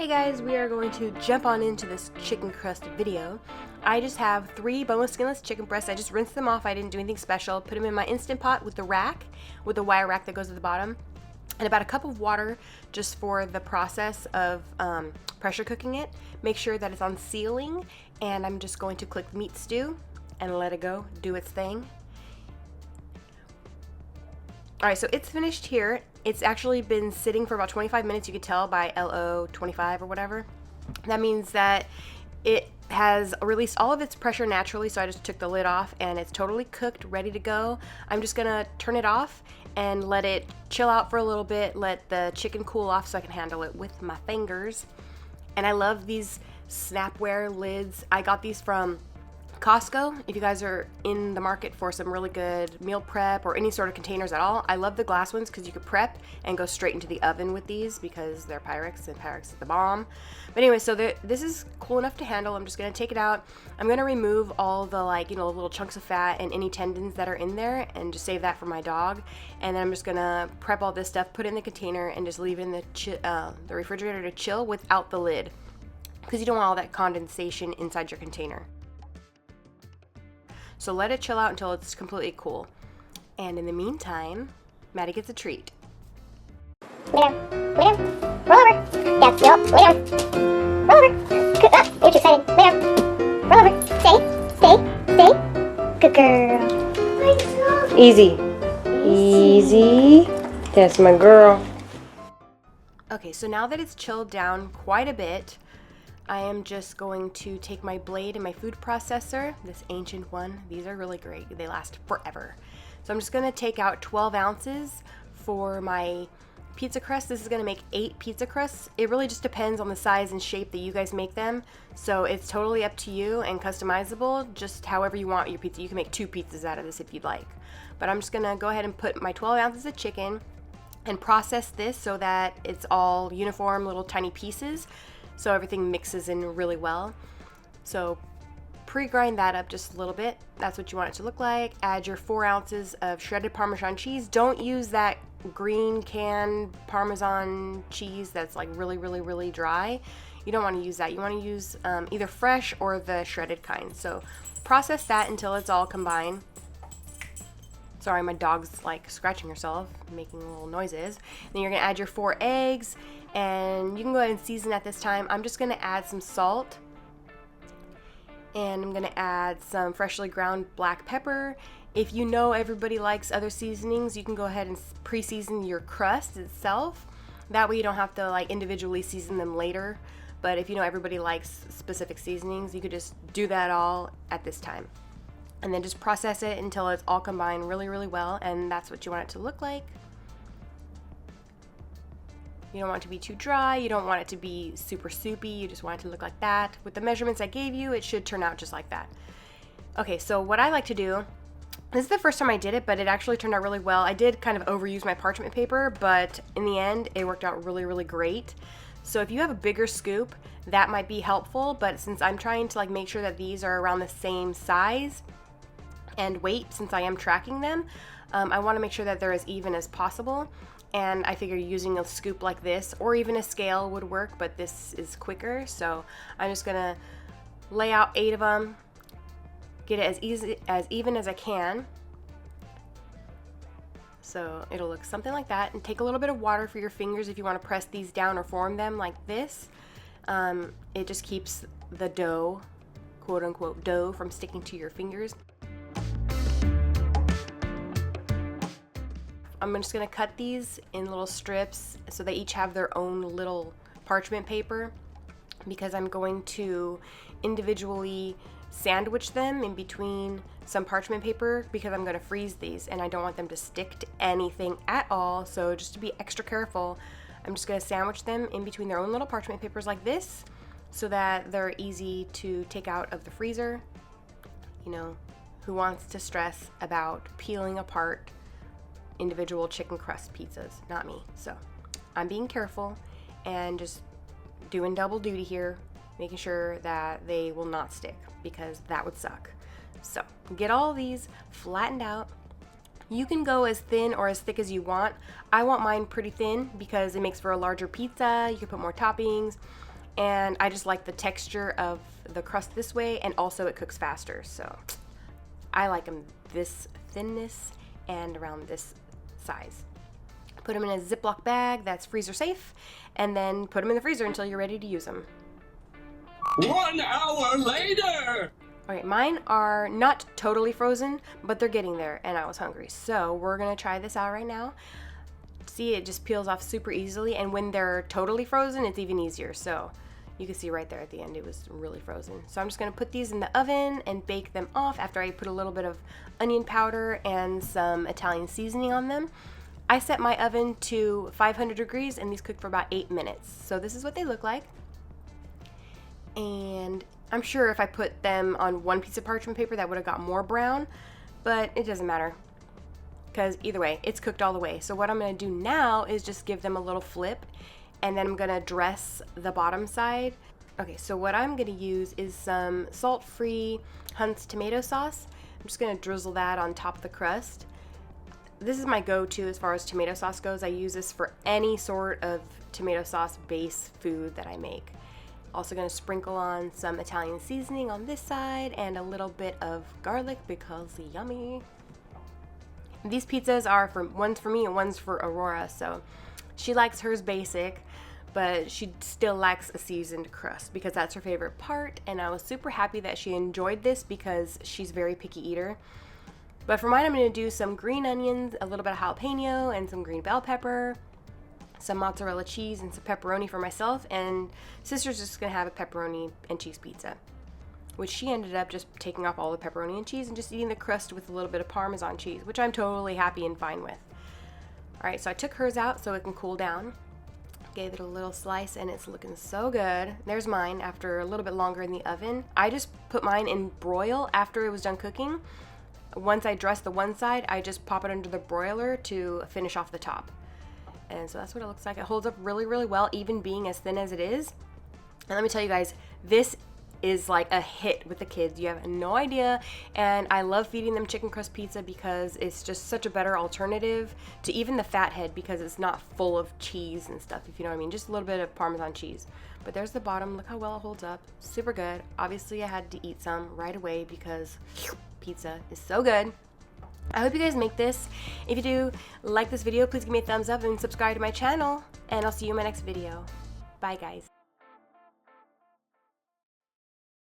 Hey guys, we are going to jump on into this chicken crust video. I just have 3 boneless skinless chicken breasts. I just rinsed them off. I didn't do anything special. Put them in my Instant Pot with the rack, with the wire rack that goes at the bottom, and about a cup of water just for the process of pressure cooking it. Make sure that it's on sealing, and I'm just going to click meat stew and let it go, do its thing. Alright, so it's finished here. It's actually been sitting for about 25 minutes. You could tell by LO 25 or whatever. That means that it has released all of its pressure naturally, so I just took the lid off and it's totally cooked, ready to go. I'm just gonna turn it off and let it chill out for a little bit, let the chicken cool off so I can handle it with my fingers. And I love these Snapware lids. I got these from Costco. If you guys are in the market for some really good meal prep or any sort of containers at all, I love the glass ones because you could prep and go straight into the oven with these because they're Pyrex and Pyrex is the bomb. But anyway, so this is cool enough to handle. I'm just going to take it out. I'm going to remove all the little chunks of fat and any tendons that are in there and just save that for my dog. And then I'm just going to prep all this stuff, put it in the container, and just leave it in the refrigerator to chill without the lid because you don't want all that condensation inside your container. So let it chill out until it's completely cool. And in the meantime, Maddie gets a treat. Lay down. Lay down. Roll over. Down. No. Lay down. Roll over. Good. Ah, you're too excited. Lay down. Roll over. Stay. Stay. Stay. Good girl. Easy. Easy. That's my girl. Okay, so now that it's chilled down quite a bit, I am just going to take my blade and my food processor, this ancient one. These are really great. They last forever. So I'm just going to take out 12 ounces for my pizza crust. This is going to make 8 pizza crusts. It really just depends on the size and shape that you guys make them. So it's totally up to you and customizable, just however you want your pizza. You can make 2 pizzas out of this if you'd like. But I'm just going to go ahead and put my 12 ounces of chicken and process this so that it's all uniform little tiny pieces, so everything mixes in really well. So pre-grind that up just a little bit. That's what you want it to look like. Add your 4 ounces of shredded Parmesan cheese. Don't use that green canned Parmesan cheese that's like really dry. You don't want to use that. You want to use either fresh or the shredded kind. So process that until it's all combined. Sorry, my dog's like scratching herself, making little noises. Then you're gonna add your 4 eggs, and you can go ahead and season at this time. I'm just gonna add some salt, and I'm gonna add some freshly ground black pepper. If you know everybody likes other seasonings, you can go ahead and pre-season your crust itself. That way you don't have to like individually season them later. But if you know everybody likes specific seasonings, you could just do that all at this time. And then just process it until it's all combined really well, and that's what you want it to look like. You don't want it to be too dry, you don't want it to be super soupy, you just want it to look like that. With the measurements I gave you, it should turn out just like that. Okay, so what I like to do, this is the first time I did it, but it actually turned out really well. I did kind of overuse my parchment paper, but in the end, it worked out really great. So if you have a bigger scoop, that might be helpful, but since I'm trying to like make sure that these are around the same size and weight, since I am tracking them, I want to make sure that they're as even as possible. And I figure using a scoop like this or even a scale would work, but this is quicker. So I'm just gonna lay out 8 of them, get it as even as I can. So it'll look something like that, and take a little bit of water for your fingers if you want to press these down or form them like this. It just keeps the dough, quote unquote dough, from sticking to your fingers. I'm just going to cut these in little strips so they each have their own little parchment paper, because I'm going to individually sandwich them in between some parchment paper because I'm going to freeze these and I don't want them to stick to anything at all. So just to be extra careful, I'm just going to sandwich them in between their own little parchment papers like this so that they're easy to take out of the freezer. You know, who wants to stress about peeling apart individual chicken crust pizzas? Not me. So I'm being careful and just doing double duty here, making sure that they will not stick, because that would suck. So get all these flattened out. You can go as thin or as thick as you want. I want mine pretty thin because it makes for a larger pizza. You can put more toppings. and I just like the texture of the crust this way, and also it cooks faster. So I like them this thinness and around this size. Put them in a Ziploc bag that's freezer safe, and then put them in the freezer until you're ready to use them. 1 hour later! Okay, mine are not totally frozen, but they're getting there, and I was hungry. So we're gonna try this out right now. See, it just peels off super easily, and when they're totally frozen, it's even easier. So you can see right there at the end, it was really frozen. So I'm just gonna put these in the oven and bake them off after I put a little bit of onion powder and some Italian seasoning on them. I set my oven to 500 degrees, and these cook for about 8 minutes. So this is what they look like. And I'm sure if I put them on one piece of parchment paper, that would have got more brown, but it doesn't matter, because either way, it's cooked all the way. So what I'm gonna do now is just give them a little flip, and then I'm gonna dress the bottom side. Okay, so what I'm gonna use is some salt-free Hunt's tomato sauce. I'm just gonna drizzle that on top of the crust. This is my go-to as far as tomato sauce goes. I use this for any sort of tomato sauce base food that I make. Also gonna sprinkle on some Italian seasoning on this side and a little bit of garlic because yummy. These pizzas are one's for me and one's for Aurora, so she likes hers basic, but she still likes a seasoned crust because that's her favorite part, and I was super happy that she enjoyed this because she's a very picky eater. But for mine, I'm gonna do some green onions, a little bit of jalapeno, and some green bell pepper, some mozzarella cheese, and some pepperoni for myself, and sister's just gonna have a pepperoni and cheese pizza, which she ended up just taking off all the pepperoni and cheese and just eating the crust with a little bit of Parmesan cheese, which I'm totally happy and fine with. All right, so I took hers out so it can cool down. Gave it a little slice, and it's looking so good. There's mine after a little bit longer in the oven. I just put mine in broil after it was done cooking. Once I dress the one side, I just pop it under the broiler to finish off the top. And so that's what it looks like. It holds up really, really well, even being as thin as it is. And let me tell you guys, this is like a hit with the kids. You have no idea. And I love feeding them chicken crust pizza because it's just such a better alternative to even the fathead, because it's not full of cheese and stuff, if you know what I mean. Just a little bit of Parmesan cheese. But there's the bottom. Look how well it holds up. Super good. Obviously, I had to eat some right away because pizza is so good. I hope you guys make this. If you do like this video, please give me a thumbs up and subscribe to my channel. And I'll see you in my next video. Bye, guys.